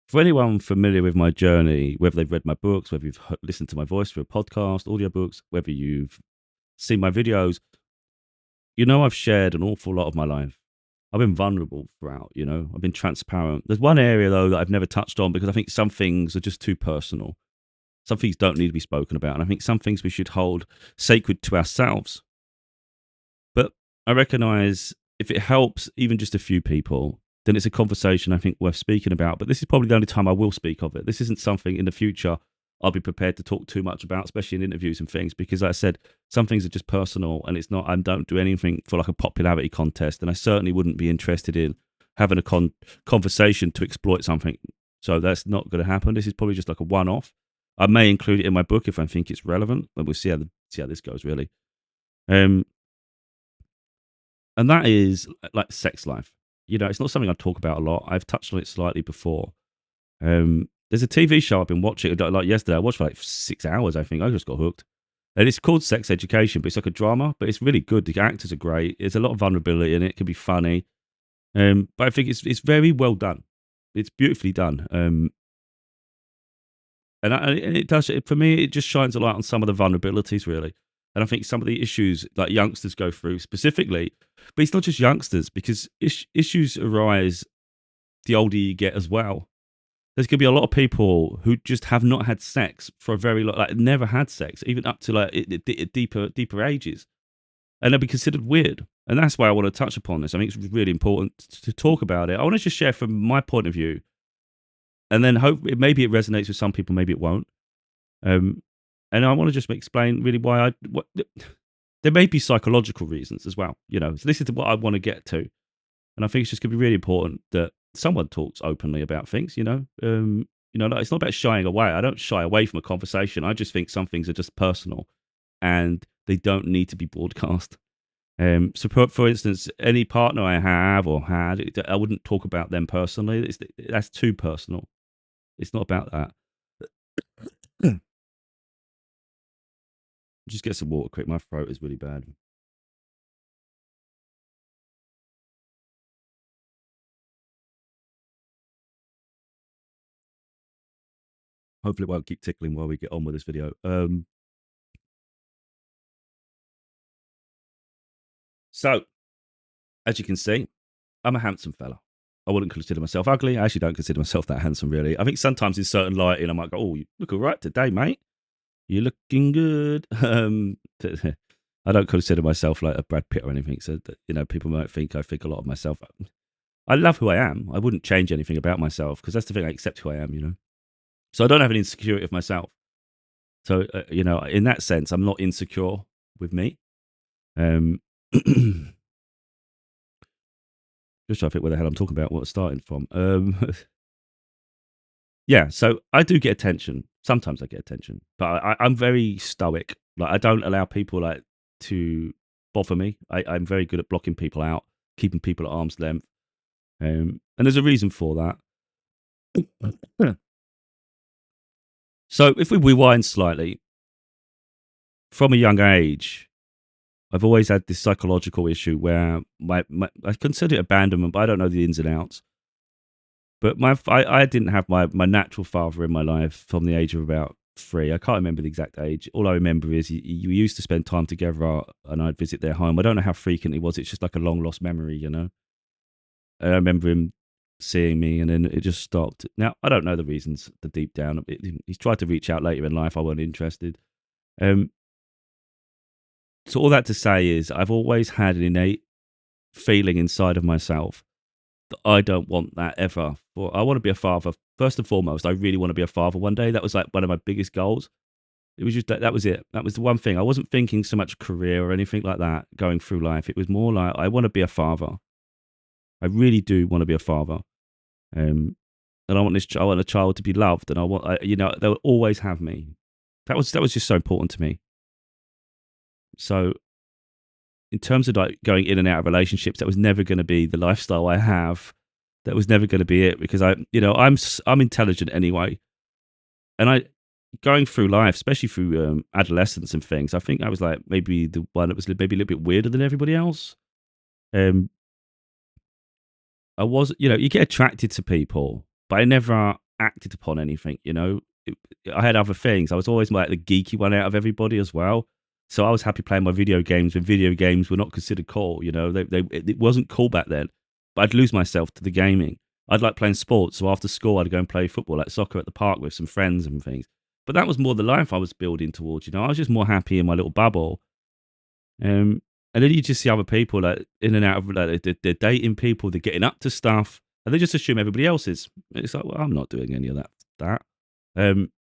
For anyone familiar with my journey, whether they've read my books, whether you've listened to my voice through a podcast, audiobooks, whether you've seen my videos, I've shared an awful lot of my life. I've been vulnerable throughout. I've been transparent. There's one area, though, that I've never touched on because I think some things are just too personal. Some things don't need to be spoken about. And I think some things we should hold sacred to ourselves. But I recognize if it helps even just a few people, then it's a conversation I think worth speaking about. But this is probably the only time I will speak of it. This isn't something in the future I'll be prepared to talk too much about, especially in interviews and things, because like I said, some things are just personal and it's not, I don't do anything for like a popularity contest. And I certainly wouldn't be interested in having a conversation to exploit something. So that's not going to happen. This is probably just like a one off. I may include it in my book if I think it's relevant, but we'll see how this goes really. Um, and that is like sex life. It's not something I talk about a lot. I've touched on it slightly before. There's a TV show I've been watching. Like yesterday, I watched for like 6 hours. I think I just got hooked, and it's called Sex Education. But it's like a drama, but it's really good. The actors are great. There's a lot of vulnerability in it. It can be funny, but I think it's very well done. It's beautifully done. And it does for me. It just shines a light on some of the vulnerabilities, really. And I think some of the issues like youngsters go through specifically, but it's not just youngsters because issues arise the older you get as well. There's going to be a lot of people who just have not had sex for a very long, like never had sex, even up to like deeper ages, and they'll be considered weird. And that's why I want to touch upon this. I think it's really important to talk about it. I want to just share from my point of view, and then hope maybe it resonates with some people, maybe it won't. Um, and I want to just explain really why there may be psychological reasons as well. So this is what I want to get to, and I think it's just going to be really important that someone talks openly about things. Like, it's not about shying away. I don't shy away from a conversation. I just think some things are just personal, and they don't need to be broadcast. So, for instance, any partner I have or had, I wouldn't talk about them personally. That's too personal. It's not about that. Just get some water quick. My throat is really bad. Hopefully, it won't keep tickling while we get on with this video. So, as you can see, I'm a handsome fella. I wouldn't consider myself ugly. I actually don't consider myself that handsome, really. I think sometimes in certain lighting, I might go, "Oh, you look all right today, mate. You're looking good." I don't consider myself like a Brad Pitt or anything. So, people might think I think a lot of myself. I love who I am. I wouldn't change anything about myself because that's the thing. I accept who I am. So I don't have an insecurity of myself. So, in that sense, I'm not insecure with me. Um, just trying to think where the hell I'm talking about, what it's starting from. Yeah, so I do get attention. Sometimes I get attention, but I'm very stoic. Like I don't allow people like to bother me. I'm very good at blocking people out, keeping people at arm's length, and there's a reason for that. So if we rewind slightly, from a young age, I've always had this psychological issue where I consider it abandonment, but I don't know the ins and outs. But I didn't have my natural father in my life from the age of about 3. I can't remember the exact age. All I remember is we used to spend time together, and I'd visit their home. I don't know how frequent it was. It's just like a long lost memory. And I remember him seeing me, and then it just stopped. Now I don't know the reasons, the deep down. He's tried to reach out later in life. I wasn't interested. Um, so all that to say is, I've always had an innate feeling inside of myself I don't want that ever. Well, I want to be a father. First and foremost, I really want to be a father one day. That was like one of my biggest goals. It was just that was it. That was the one thing. I wasn't thinking so much career or anything like that going through life. It was more like I want to be a father. I really do want to be a father. And I want I want a child to be loved, and they'll always have me. That was just so important to me. So in terms of like going in and out of relationships, that was never going to be the lifestyle I have. That was never going to be it because I'm intelligent anyway, and I going through life, especially through adolescence and things. I think I was like maybe the one that was maybe a little bit weirder than everybody else. Um, I was, you get attracted to people, but I never acted upon anything. I had other things. I was always like the geeky one out of everybody as well. So I was happy playing my video games when video games were not considered cool. It wasn't cool back then. But I'd lose myself to the gaming. I'd like playing sports. So after school, I'd go and play football, like soccer at the park with some friends and things. But that was more the life I was building towards. I was just more happy in my little bubble. And then you just see other people like in and out of like they're dating people, they're getting up to stuff, and they just assume everybody else is. It's like, well, I'm not doing any of that. Um,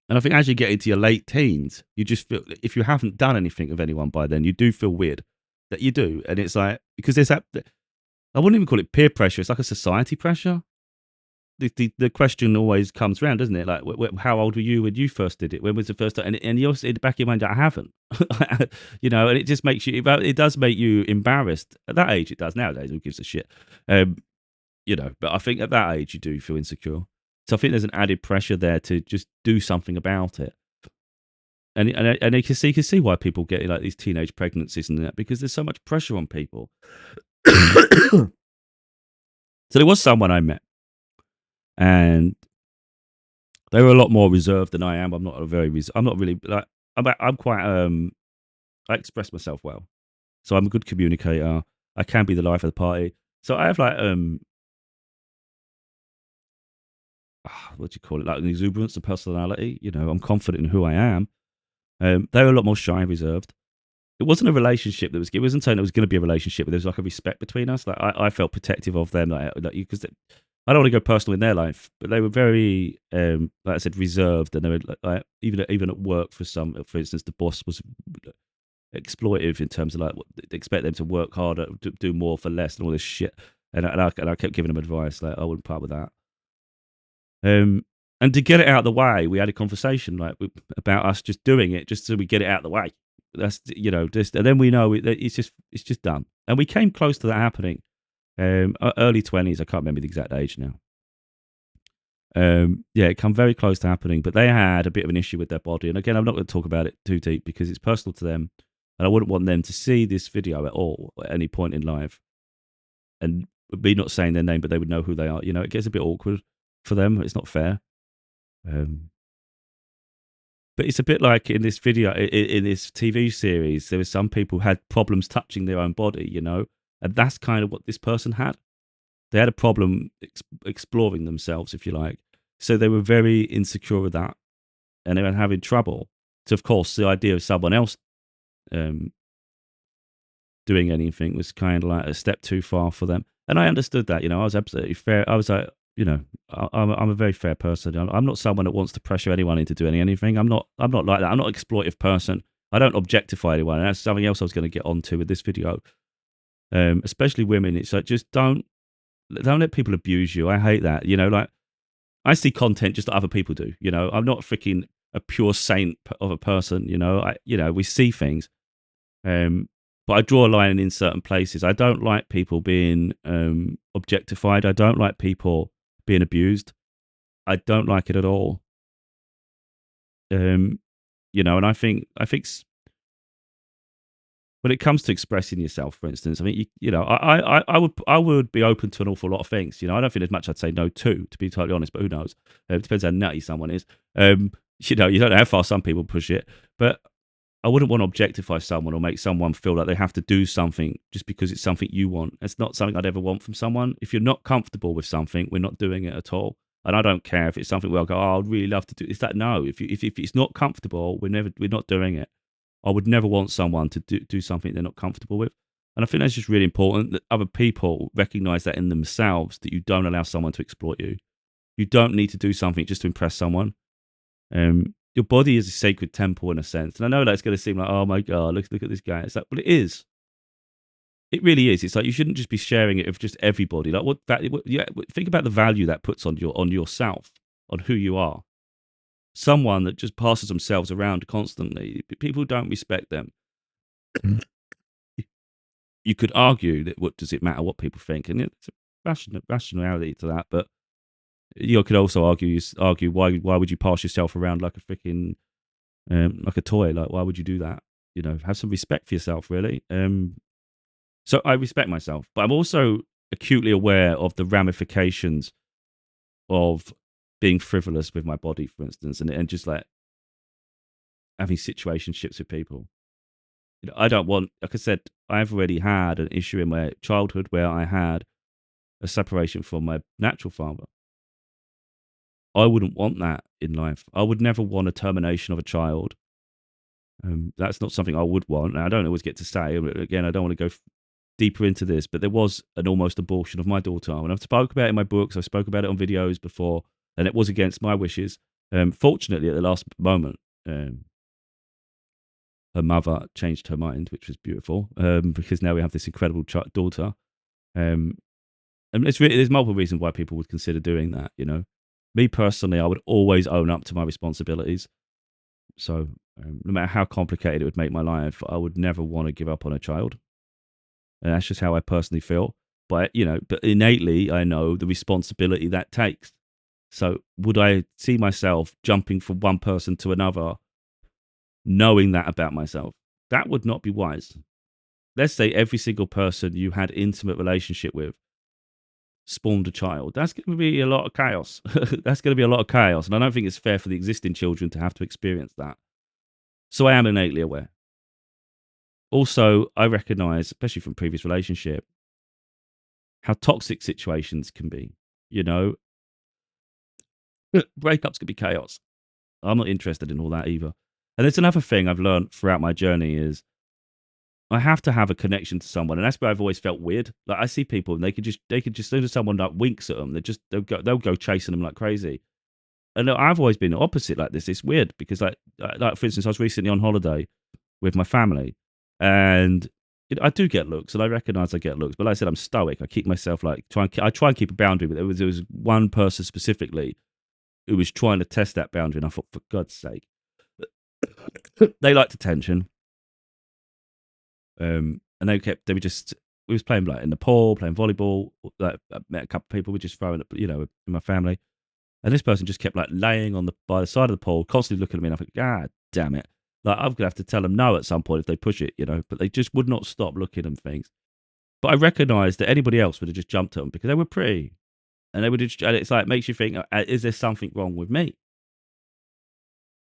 and I think as you get into your late teens, you just feel if you haven't done anything with anyone by then, you do feel weird that you do, and it's like because there's that. I wouldn't even call it peer pressure. It's like a society pressure. The question always comes round, doesn't it? Like, how old were you when you first did it? When was the first time? And you're in the back of your mind, I haven't. And it just makes you. It does make you embarrassed at that age. It does nowadays. Who gives a shit? But I think at that age you do feel insecure. So I think there's an added pressure there to just do something about it. And you can see why people get like these teenage pregnancies and that because there's so much pressure on people. So there was someone I met. And they were a lot more reserved than I am. I'm not really like. I'm quite. I express myself well, so I'm a good communicator. I can be the life of the party. So I have like what do you call it? Like an exuberance of personality. I'm confident in who I am. They were a lot more shy and reserved. It wasn't a relationship that was. It wasn't saying it was going to be a relationship, but there was like a respect between us. Like I felt protective of them, because I don't want to go personal in their life, but they were very, like I said, reserved, and they were like even at work for instance, the boss was exploitive in terms of like they expect them to work harder, do more for less, and all this shit. And I kept giving them advice like I wouldn't part with that. And to get it out of the way, we had a conversation about us just doing it, just so we get it out of the way. That's just, and then we know it's just done. And we came close to that happening. Early 20s, I can't remember the exact age now. It come very close to happening, but they had a bit of an issue with their body. And again, I'm not going to talk about it too deep because it's personal to them, and I wouldn't want them to see this video at all at any point in life. And me not saying their name, but they would know who they are. It gets a bit awkward for them. It's not fair. But it's a bit like in this video, in this TV series, there were some people who had problems touching their own body, and that's kind of what this person had. They had a problem exploring themselves, if you like. So they were very insecure with that, and they were having trouble. So, of course, the idea of someone else doing anything was kind of like a step too far for them. And I understood that, I was absolutely fair. I was like, I'm a very fair person. I'm not someone that wants to pressure anyone into doing anything. I'm not like that. I'm not an exploitive person. I don't objectify anyone. And that's something else I was going to get onto with this video. Especially women. It's like, just don't let people abuse you. I hate that. Like I see content just that other people do. I'm not freaking a pure saint of a person. We see things. But I draw a line in certain places. I don't like people being objectified. I don't like people being abused. I don't like it at all. And I think when it comes to expressing yourself, for instance, I mean, I would be open to an awful lot of things. I don't think there's much I'd say no to be totally honest, but who knows? It depends how nutty someone is. You don't know how far some people push it, but I wouldn't want to objectify someone or make someone feel like they have to do something just because it's something you want. It's not something I'd ever want from someone. If you're not comfortable with something, we're not doing it at all. And I don't care if it's something where I go, oh, I'd really love to do. It's that no. If it's not comfortable, we're not doing it. I would never want someone to do something they're not comfortable with. And I think that's just really important that other people recognize that in themselves, that you don't allow someone to exploit you. You don't need to do something just to impress someone. Your body is a sacred temple in a sense. And I know that's going to seem like, oh my God, look at this guy. It's like, but it is. It really is. It's like you shouldn't just be sharing it with just everybody. Like think about the value that puts on yourself, on who you are. Someone that just passes themselves around constantly, people don't respect them. You could argue that what does it matter what people think, and it's a rationality to that. But you could also argue why would you pass yourself around like a freaking like a toy? Like why would you do that? Have some respect for yourself, really. So I respect myself, but I'm also acutely aware of the ramifications of being frivolous with my body, for instance, and just like having situationships with people. I don't want, like I said, I've already had an issue in my childhood where I had a separation from my natural father. I wouldn't want that in life. I would never want a termination of a child. That's not something I would want. And I don't always get to say. Again, I don't want to go deeper into this, but there was an almost abortion of my daughter. And I've spoke about it in my books. I spoke about it on videos before, and it was against my wishes. Fortunately, at the last moment, her mother changed her mind, which was beautiful, because now we have this incredible daughter. And there's multiple reasons why people would consider doing that. Me personally, I would always own up to my responsibilities. So no matter how complicated it would make my life, I would never want to give up on a child. And that's just how I personally feel. But but innately, I know the responsibility that takes. So would I see myself jumping from one person to another, knowing that about myself? That would not be wise. Let's say every single person you had intimate relationship with spawned a child. That's going to be a lot of chaos. That's going to be a lot of chaos. And I don't think it's fair for the existing children to have to experience that. So I am innately aware. Also, I recognize, especially from previous relationship, how toxic situations can be. Breakups can be chaos. I'm not interested in all that either. And there's another thing I've learned throughout my journey is I have to have a connection to someone, and that's where I've always felt weird. Like I see people, and they could just as soon as someone like winks at them, they'll go chasing them like crazy. And I've always been the opposite like this. It's weird because like for instance, I was recently on holiday with my family, and I do get looks, and I recognise I get looks. But like I said, I'm stoic. I keep myself like I try and keep a boundary. But there was one person specifically who was trying to test that boundary, and I thought, for God's sake, they liked attention. And they were just, we was playing like in the pool, playing volleyball. Like I met a couple of people, we just throwing it, in my family. And this person just kept like laying by the side of the pool, constantly looking at me. And I think, God damn it. Like I'm going to have to tell them no at some point if they push it, but they just would not stop looking at things. But I recognized that anybody else would have just jumped at them because they were pretty. And they would just, and it's like, makes you think, is there something wrong with me?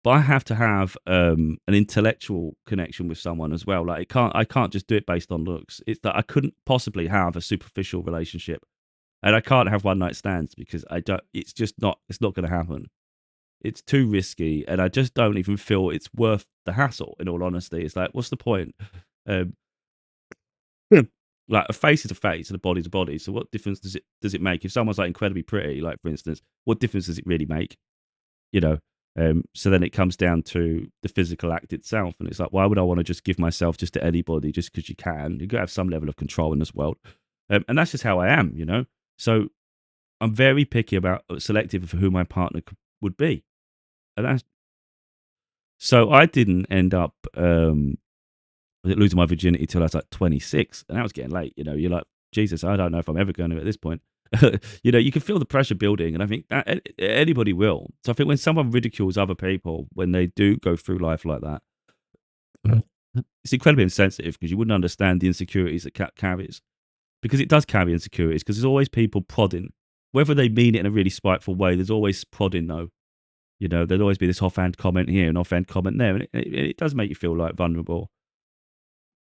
But I have to have an intellectual connection with someone as well. Like I can't just do it based on looks. It's that I couldn't possibly have a superficial relationship, and I can't have one night stands because I don't. It's just not. It's not going to happen. It's too risky, and I just don't even feel it's worth the hassle. In all honesty, it's like, what's the point? Um, like a face is a face and a body's a body. So what difference does it make if someone's like incredibly pretty? Like for instance, what difference does it really make? you know. So then it comes down to the physical act itself, and it's like, why would I want to just give myself just to anybody just because you can? You got to have some level of control in this world, and that's just how I am. So I'm very picky about selective of who my partner would be, and that's so I didn't end up losing my virginity till I was like 26, and that was getting late. You're like, Jesus, I don't know if I'm ever going to at this point. You can feel the pressure building, and I think that anybody will. So I think when someone ridicules other people when they do go through life like that, it's incredibly insensitive because you wouldn't understand the insecurities that carries, because it does carry insecurities. Because there's always people prodding, whether they mean it in a really spiteful way. There's always prodding, though. There'd always be this offhand comment here and offhand comment there, and it does make you feel like vulnerable.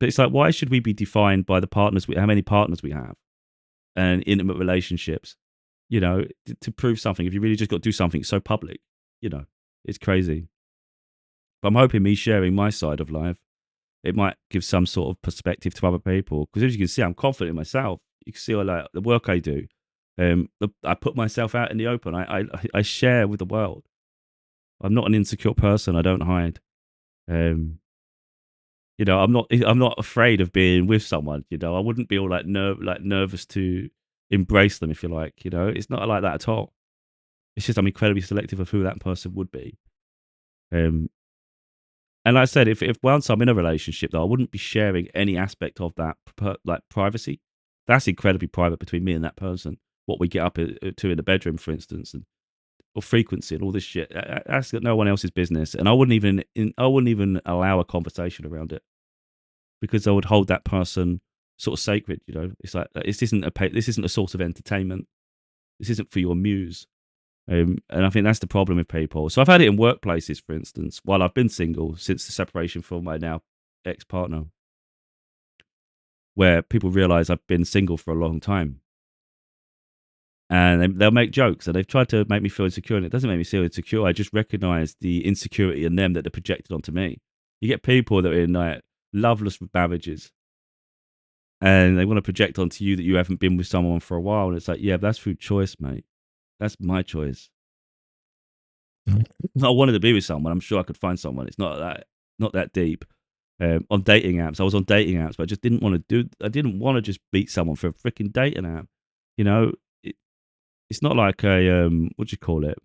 But it's like, why should we be defined by how many partners we have, and intimate relationships? To prove something, if you really just got to do something so public, it's crazy. But I'm hoping me sharing my side of life, it might give some sort of perspective to other people. Because as you can see, I'm confident in myself. You can see like the work I do. I put myself out in the open. I share with the world. I'm not an insecure person. I don't hide. I'm not afraid of being with someone. I wouldn't be all like nervous to embrace them, if you like. It's not like that at all. It's just I'm incredibly selective of who that person would be. And like I said, if once I'm in a relationship, though, I wouldn't be sharing any aspect of that, like privacy. That's incredibly private between me and that person. What we get up to in the bedroom, for instance, or frequency and all this shit. That's no one else's business, and I wouldn't even allow a conversation around it, because I would hold that person sort of sacred. It's like this isn't a source of entertainment. This isn't for your muse. And I think that's the problem with people. So I've had it in workplaces, for instance, while I've been single since the separation from my now ex-partner, where people realize I've been single for a long time. And they'll make jokes, and they've tried to make me feel insecure, and it doesn't make me feel insecure. I just recognize the insecurity in them that they're projected onto me. You get people that are in like loveless marriages, and they want to project onto you that you haven't been with someone for a while, and it's like, yeah, that's through choice, mate. That's my choice. If I wanted to be with someone, I'm sure I could find someone. It's not that deep. On dating apps, I was on dating apps, but I just didn't want to do. I didn't want to just meet someone for a freaking dating app. You know, it, it's not like a what do you call it,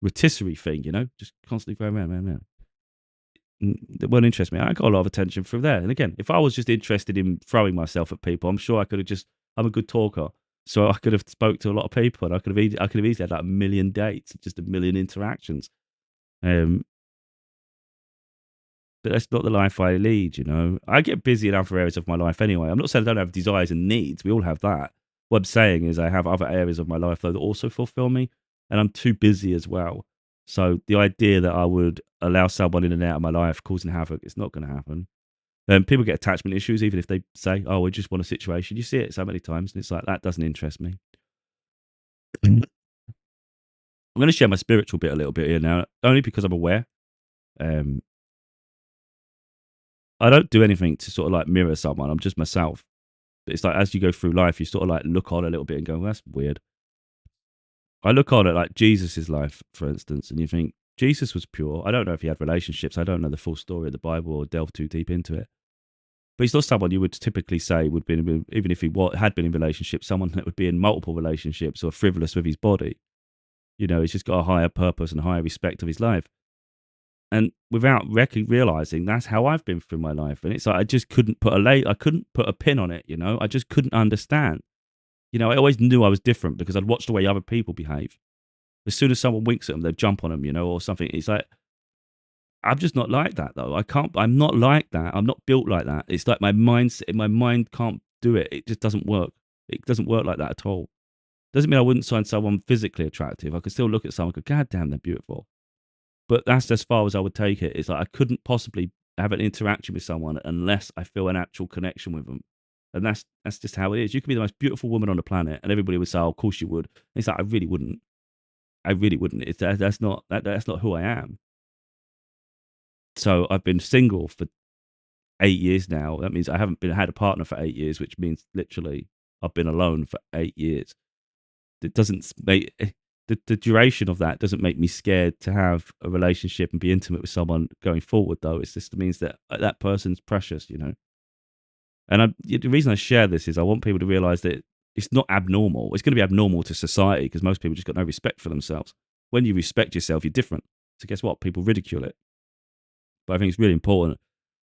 rotisserie thing. Just constantly going around. That won't interest me. I got a lot of attention from there. And again, if I was just interested in throwing myself at people, I'm sure I could have just. I'm a good talker, so I could have spoke to a lot of people, and I could have easily had like a million dates, just a million interactions. Um, but that's not the life I lead. I get busy in other areas of my life anyway. I'm not saying I don't have desires and needs. We all have that. What I'm saying is I have other areas of my life though that also fulfill me, and I'm too busy as well. So the idea that I would allow someone in and out of my life causing havoc, it's not going to happen. People get attachment issues even if they say, "Oh, we just want a situation." You see it so many times, and it's like that doesn't interest me. I'm going to share my spiritual bit a little bit here now, only because I'm aware. Um, I don't do anything to sort of like mirror someone. I'm just myself. But it's like as you go through life, you sort of like look on a little bit and go, well, "That's weird." I look on at like Jesus's life, for instance, and you think Jesus was pure. I don't know if he had relationships. I don't know the full story of the Bible or delve too deep into it. But he's not someone you would typically say would be, even if he had been in relationships, someone that would be in multiple relationships or frivolous with his body. He's just got a higher purpose and a higher respect of his life. And without realizing, that's how I've been through my life. And it's like I just couldn't put I couldn't put a pin on it. I just couldn't understand. I always knew I was different because I'd watched the way other people behave. As soon as someone winks at them, they'd jump on them, or something. It's like I'm just not like that though. I can't. I'm not like that. I'm not built like that. It's like my mindset. My mind can't do it. It just doesn't work. It doesn't work like that at all. Doesn't mean I wouldn't find someone physically attractive. I could still look at someone and go, God damn, they're beautiful. But that's as far as I would take it. It's like I couldn't possibly have an interaction with someone unless I feel an actual connection with them. And that's just how it is. You could be the most beautiful woman on the planet, and everybody would say, "Oh, of course you would." And it's like I really wouldn't. I really wouldn't. That's not who I am. So I've been single for 8 years now. That means I haven't had a partner for 8 years, which means literally I've been alone for 8 years. It doesn't make the duration of that doesn't make me scared to have a relationship and be intimate with someone going forward. Though it's just means that that person's precious. And the reason I share this is I want people to realize that it's not abnormal. It's going to be abnormal to society because most people just got no respect for themselves. When you respect yourself, you're different. So guess what? People ridicule it. But I think it's really important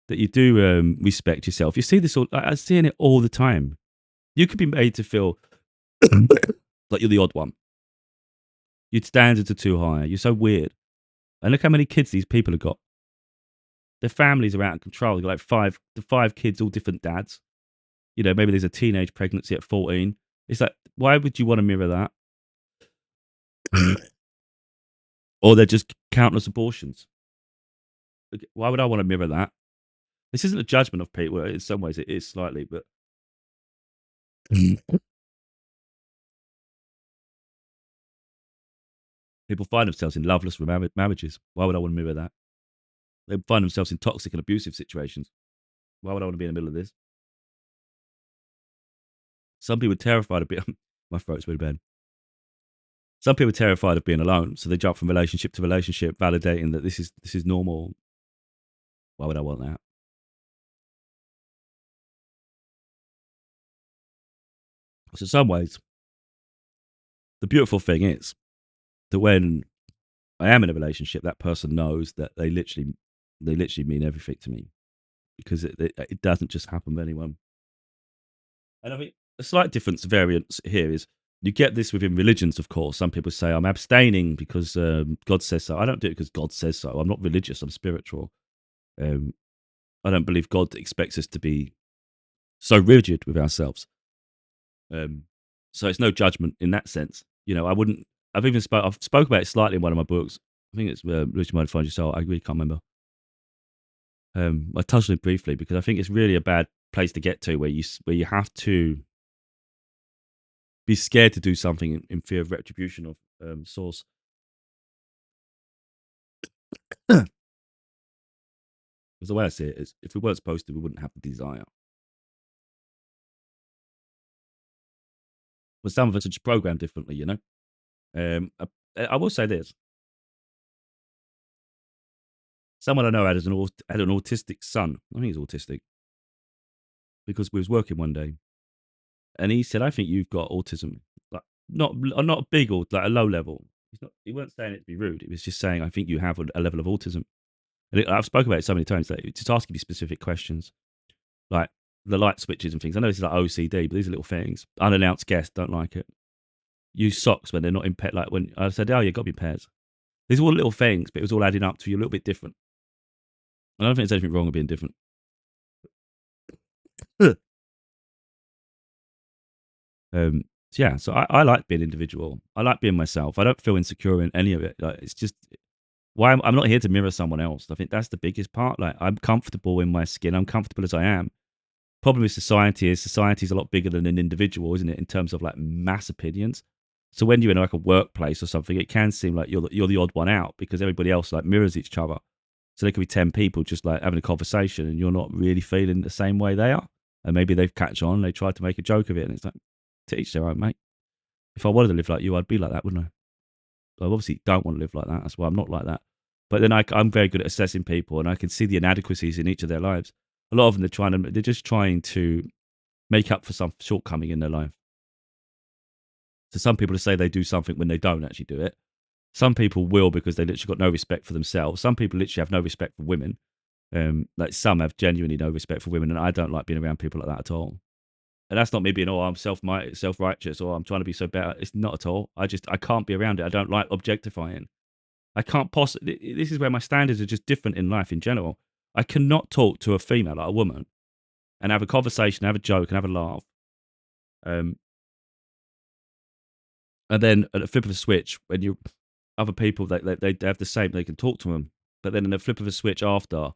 that you do respect yourself. You see this all. I'm seeing it all the time. You could be made to feel like you're the odd one. Your standards are too high. You're so weird. And look how many kids these people have got. Their families are out of control. They've got like five kids, all different dads. Maybe there's a teenage pregnancy at 14. It's like, why would you want to mirror that? Or they're just countless abortions. Why would I want to mirror that? This isn't a judgment of people. In some ways, it is slightly, but people find themselves in loveless marriages. Why would I want to mirror that? They find themselves in toxic and abusive situations. Why would I want to be in the middle of this? Some people are terrified of being. My throat's really bad. Some people are terrified of being alone, so they jump from relationship to relationship, validating that this is normal. Why would I want that? So in some ways, the beautiful thing is that when I am in a relationship, that person knows that they literally mean everything to me because it doesn't just happen with anyone. And I think a slight difference variance here is you get this within religions, of course. Some people say, I'm abstaining because God says so. I don't do it because God says so. I'm not religious, I'm spiritual. Um, I don't believe God expects us to be so rigid with ourselves. So it's no judgment in that sense. I wouldn't. I've spoke about it slightly in one of my books. I think it's Losing Mind, Find Your Soul. I really can't remember. I touched on it briefly because I think it's really a bad place to get to where you have to be scared to do something in fear of retribution of source. Because the way I see it is, if we weren't supposed to, we wouldn't have the desire. But some of us are just programmed differently, you know. I will say this: someone I know had an autistic son. I think he's autistic because we was working one day, and he said, "I think you've got autism, like not big or like a low level." He weren't saying it to be rude. He was just saying, "I think you have a level of autism." And I've spoken about it so many times that it's just asking me specific questions, like the light switches and things. I know this is like OCD, but these are little things. Unannounced guests don't like it. Use socks when they're not in pet. Like when I said, "Oh, you got to be pairs." These are all little things, but it was all adding up to you a little bit different. I don't think there's anything wrong with being different. So yeah, so I like being individual. I like being myself. I don't feel insecure in any of it. Like, it's just why I'm not here to mirror someone else. I think that's the biggest part. Like I'm comfortable in my skin. I'm comfortable as I am. Problem with society's a lot bigger than an individual, isn't it? In terms of like mass opinions. So when you're in like a workplace or something, it can seem like you're the odd one out because everybody else like mirrors each other. So there could be 10 people just like having a conversation and you're not really feeling the same way they are. And maybe they've catch on, they tried to make a joke of it, and it's like, to each their own, mate. If I wanted to live like you, I'd be like that, wouldn't I? I obviously don't want to live like that. That's why I'm not like that. But then I'm very good at assessing people, and I can see the inadequacies in each of their lives. A lot of them, they're just trying to make up for some shortcoming in their life. So some people say they do something when they don't actually do it. Some people will because they literally got no respect for themselves. Some people literally have no respect for women. Like some have genuinely no respect for women, and I don't like being around people like that at all. And that's not me being, I'm self righteous, or I'm trying to be so better. It's not at all. I can't be around it. I don't like objectifying. I can't possibly. This is where my standards are just different in life in general. I cannot talk to a female like a woman and have a conversation, have a joke, and have a laugh. Um, and then at a flip of a switch, when you other people they have the same, they can talk to them, but then in a flip of a switch after,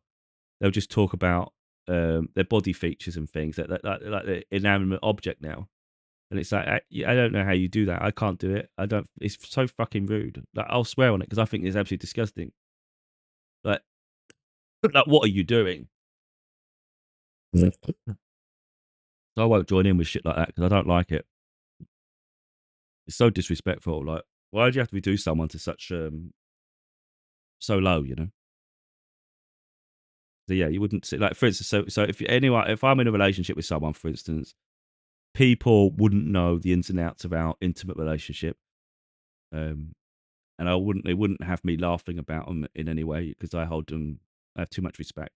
they'll just talk about their body features and things like the inanimate object now. And it's like, I don't know how you do that. I can't do it. I don't. It's so fucking rude. Like I'll swear on it because I think it's absolutely disgusting. Like, like what are you doing? Yeah. So I won't join in with shit like that because I don't like it. It's so disrespectful. Like, why do you have to reduce someone to such so low? You know. So yeah, you wouldn't see, like, for instance. So if I'm in a relationship with someone, for instance, people wouldn't know the ins and outs of our intimate relationship. Um, and they wouldn't have me laughing about them in any way because I have too much respect.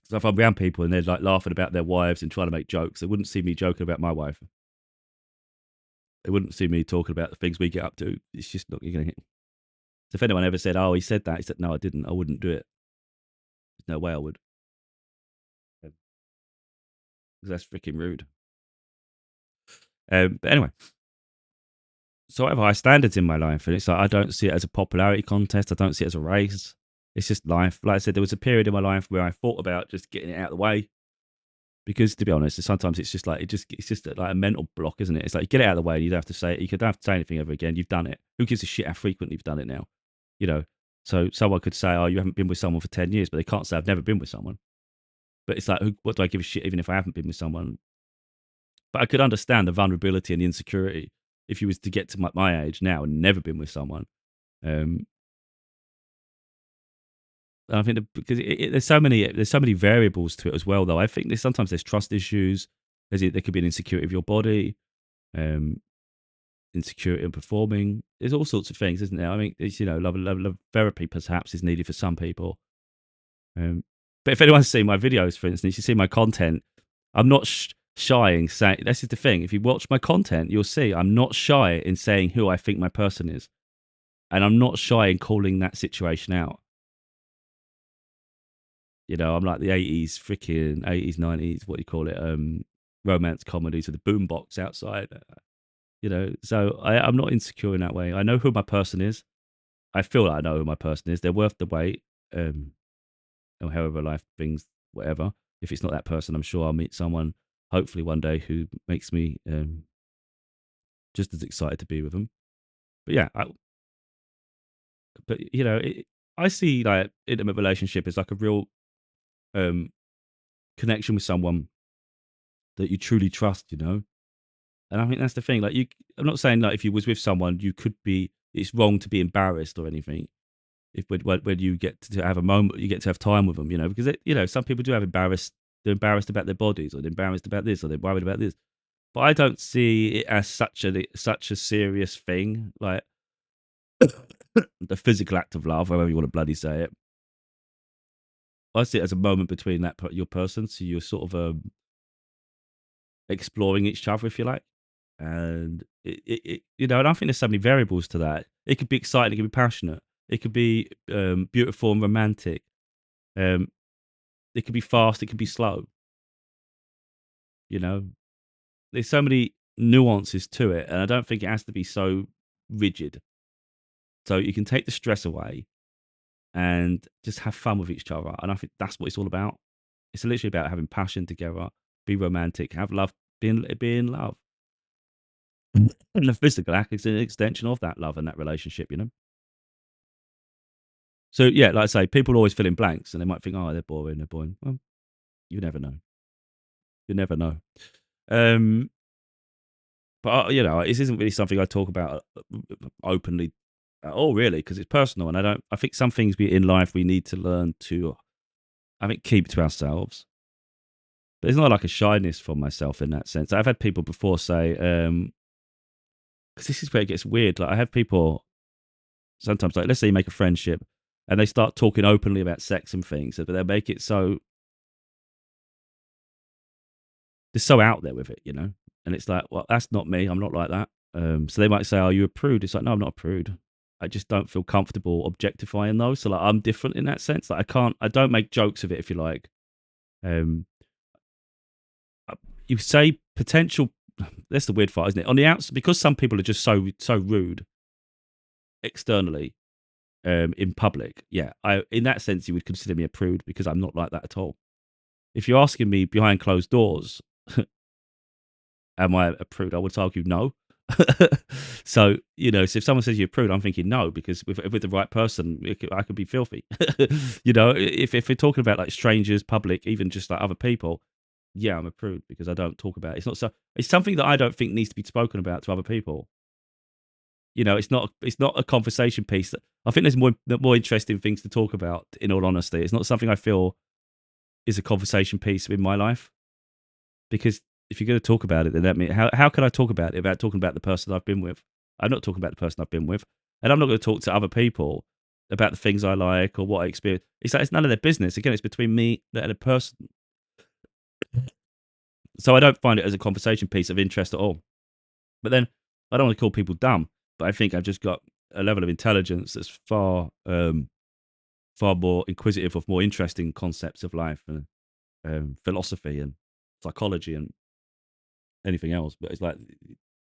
So if I'm around people and they're like laughing about their wives and trying to make jokes, they wouldn't see me joking about my wife. They wouldn't see me talking about the things we get up to. It's just not, you're going to hit. So if anyone ever said, "Oh, he said that," he said, "No, I didn't. I wouldn't do it. There's no way I would." Because that's freaking rude. But anyway, so I have high standards in my life, and it's like I don't see it as a popularity contest. I don't see it as a race. It's just life. Like I said, there was a period in my life where I thought about just getting it out of the way. Because to be honest, sometimes it's just like it's just like a mental block, isn't it? It's like you get it out of the way, and you don't have to say it. You don't have to say anything ever again. You've done it. Who gives a shit how frequently you've done it now? You know. So someone could say, "Oh, you haven't been with someone for 10 years," but they can't say, "I've never been with someone." But it's like, what do I give a shit even if I haven't been with someone? But I could understand the vulnerability and the insecurity if you was to get to my age now and never been with someone. Um, and I think because there's so many variables to it as well. Though I think sometimes there's trust issues. There could be an insecurity of your body. Um, Insecurity in performing. There's all sorts of things, isn't there? I mean, it's, level of therapy perhaps is needed for some people. But if anyone's seen my videos, for instance, you see my content, I'm not shy in saying, this is the thing. If you watch my content, you'll see I'm not shy in saying who I think my person is. And I'm not shy in calling that situation out. I'm like the 80s, 90s, what do you call it? Romance comedies with the boombox outside. So I'm not insecure in that way. I know who my person is. I feel like I know who my person is. They're worth the wait. Um, or however life brings whatever. If it's not that person, I'm sure I'll meet someone hopefully one day who makes me just as excited to be with them. But yeah, I see like intimate relationship as like a real um, connection with someone that you truly trust. And I think that's the thing. Like I'm not saying like if you was with someone, you could be. It's wrong to be embarrassed or anything. If when you get to have a moment, you get to have time with them. Because some people do have embarrassed. They're embarrassed about their bodies, or they're embarrassed about this, or they're worried about this. But I don't see it as such a serious thing, like the physical act of love, however you want to bloody say it. I see it as a moment between your person, so you're sort of exploring each other, if you like. And and I think there's so many variables to that. It could be exciting, it could be passionate, it could be beautiful and romantic. Um, it could be fast, it could be slow. You know, there's so many nuances to it, and I don't think it has to be so rigid. So you can take the stress away and just have fun with each other. And I think that's what it's all about. It's literally about having passion together, be romantic, have love, be in love. And the physical act is an extension of that love and that relationship. So yeah, like I say, people always fill in blanks and they might think, oh, they're boring, they're boring. Well, you never know. You never know. Um, but this isn't really something I talk about openly at all, really, because it's personal. And I think some things in life we need to learn to, I think, keep to ourselves. But it's not like a shyness for myself in that sense. I've had people before say, because this is where it gets weird. Like I have people sometimes, like let's say you make a friendship, and they start talking openly about sex and things, but they make it so they're so out there with it. And it's like, well, that's not me. I'm not like that. So they might say, "Are you a prude?" It's like, no, I'm not a prude. I just don't feel comfortable objectifying those. So like, I'm different in that sense. Like I don't make jokes of it, if you like. Um, you say potential. That's the weird part, isn't it? On the outside, because some people are just so rude externally, in public. Yeah, in that sense you would consider me a prude because I'm not like that at all. If you're asking me behind closed doors, am I a prude? I would argue no. So if someone says you're a prude, I'm thinking no, because with the right person, I could be filthy. If we're talking about like strangers, public, even just like other people, yeah, I'm a prude because I don't talk about it. It's not so. It's something that I don't think needs to be spoken about to other people. It's not a conversation piece. I think there's more interesting things to talk about. In all honesty, it's not something I feel is a conversation piece in my life, because if you're going to talk about it, then that means how can I talk about it without talking about the person I've been with? I'm not talking about the person I've been with, and I'm not going to talk to other people about the things I like or what I experience. It's like it's none of their business. Again, it's between me and a person. So I don't find it as a conversation piece of interest at all. But then I don't want to call people dumb, but I think I've just got a level of intelligence that's far more inquisitive of more interesting concepts of life and philosophy and psychology and anything else. But it's like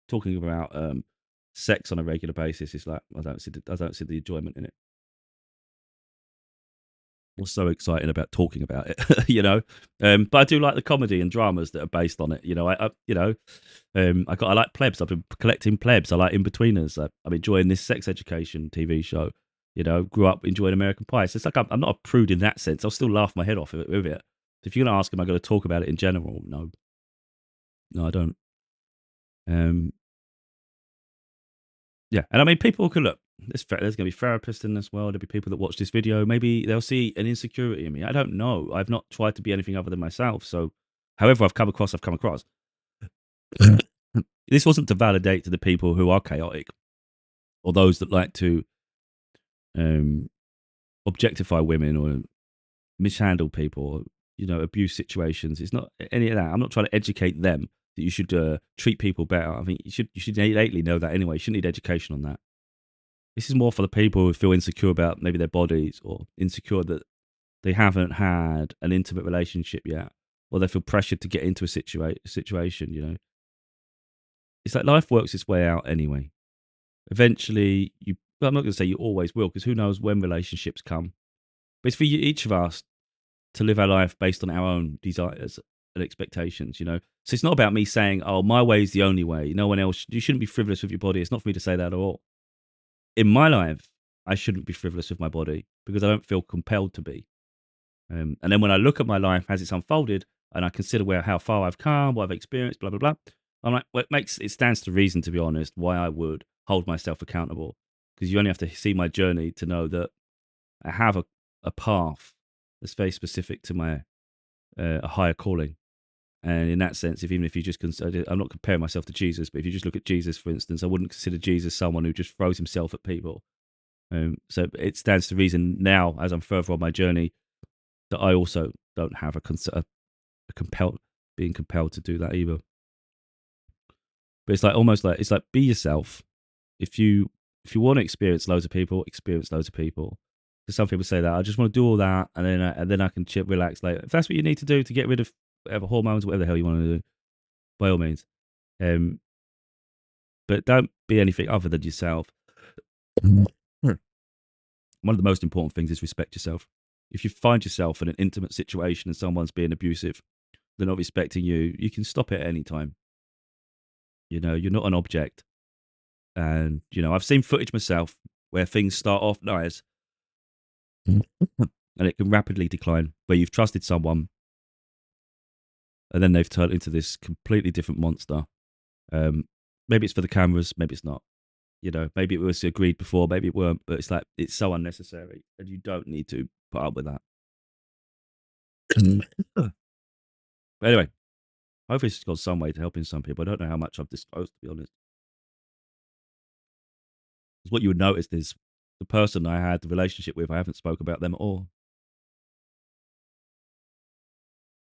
talking about sex on a regular basis. It's like I don't see the enjoyment in it. What's so exciting about talking about it, But I do like the comedy and dramas that are based on it. I like plebs. I've been collecting plebs. I like in-betweeners. I'm enjoying this sex education TV show. Grew up enjoying American Pie. So it's like I'm not a prude in that sense. I'll still laugh my head off with it. If you're going to ask, am I going to talk about it in general? No, no, I don't. Um, yeah, and I mean, people can look. There's going to be therapists in this world. There'll be people that watch this video. Maybe they'll see an insecurity in me. I don't know. I've not tried to be anything other than myself. So, however I've come across, I've come across. This wasn't to validate to the people who are chaotic or those that like to um, objectify women or mishandle people or abuse situations. It's not any of that. I'm not trying to educate them that you should treat people better. I think you should innately know that anyway. You shouldn't need education on that. This is more for the people who feel insecure about maybe their bodies or insecure that they haven't had an intimate relationship yet, or they feel pressured to get into a situation. it's like life works its way out anyway. Eventually, well, I'm not going to say you always will, because who knows when relationships come. But it's for each of us to live our life based on our own desires and expectations, you know? So it's not about me saying, oh, my way is the only way. No one else, you shouldn't be frivolous with your body. It's not for me to say that at all. In my life, I shouldn't be frivolous with my body because I don't feel compelled to be. And then when I look at my life as it's unfolded and I consider how far I've come, what I've experienced, blah, blah, blah, I'm like, well, it stands to reason, to be honest, why I would hold myself accountable. Because you only have to see my journey to know that I have a path that's very specific to my a higher calling. And in that sense, even if you just consider, I'm not comparing myself to Jesus, but if you just look at Jesus, for instance, I wouldn't consider Jesus someone who just throws himself at people. So it stands to reason now, as I'm further on my journey, that I also don't have a compelled being compelled to do that either. But it's like almost like it's like be yourself. If you want to experience loads of people, experience loads of people. Because some people say that I just want to do all that, and then I can relax later. If that's what you need to do to get rid of whatever hormones, whatever the hell you want to do, by all means. But don't be anything other than yourself. One of the most important things is respect yourself. If you find yourself in an intimate situation and someone's being abusive, they're not respecting you, you can stop it at any time. You know, you're not an object. And, you know, I've seen footage myself where things start off nice and it can rapidly decline, where you've trusted someone and then they've turned into this completely different monster. Maybe it's for the cameras, maybe it's not. You know, maybe it was agreed before, maybe it weren't, but it's like, it's so unnecessary and you don't need to put up with that. But anyway, hopefully it's got some way to helping some people. I don't know how much I've disclosed, to be honest. Because what you would notice is the person I had the relationship with, I haven't spoke about them at all.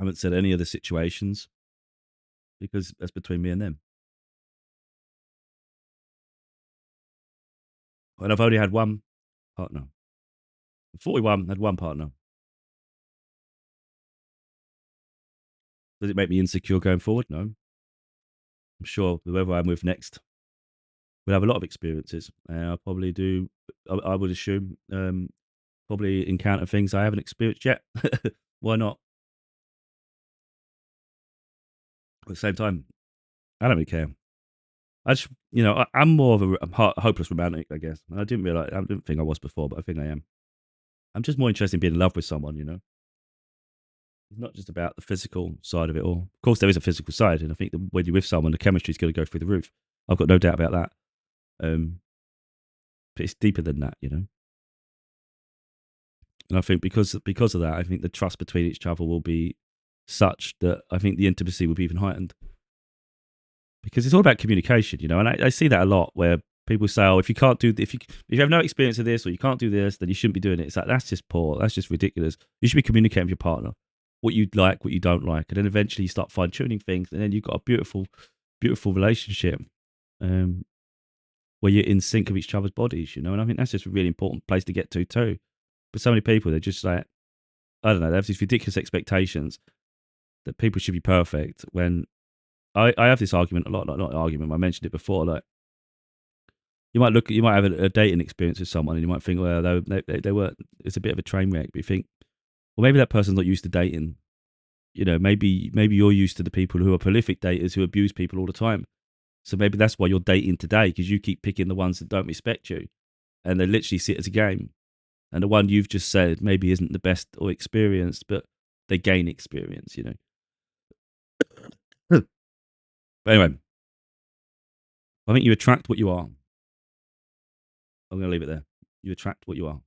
I haven't said any of the situations because that's between me and them. And I've only had one partner. 41, had one partner. Does it make me insecure going forward? No. I'm sure whoever I'm with next will have a lot of experiences. I'll probably do, I would assume, probably encounter things I haven't experienced yet. Why not? At the same time, I don't really care. I just, you know, I'm more of a hopeless romantic, I guess. I didn't think I was before, but I think I am. I'm just more interested in being in love with someone, you know? It's not just about the physical side of it all. Of course, there is a physical side, and I think that when you're with someone, the chemistry is going to go through the roof. I've got no doubt about that. But it's deeper than that, you know? And I think because of that, I think the trust between each other will be such that I think the intimacy will be even heightened. Because it's all about communication, you know, and I see that a lot where people say, "Oh, if you can't do, if you have no experience of this or you can't do this, then you shouldn't be doing it." It's like that's just poor. That's just ridiculous. You should be communicating with your partner what you like, what you don't like, and then eventually you start fine tuning things, and then you've got a beautiful, beautiful relationship where you're in sync with each other's bodies, you know. And I think that's just a really important place to get to too. But so many people, they're just like, I don't know, they have these ridiculous expectations that people should be perfect when I have this argument a lot, like not argument, I mentioned it before, like you might have a dating experience with someone and you might think, well, they were, it's a bit of a train wreck, but you think, well, maybe that person's not used to dating. You know, maybe you're used to the people who are prolific daters who abuse people all the time. So maybe that's why you're dating today, because you keep picking the ones that don't respect you and they literally see it as a game. And the one you've just said maybe isn't the best or experienced, but they gain experience, you know. But anyway, I think you attract what you are. I'm going to leave it there. You attract what you are.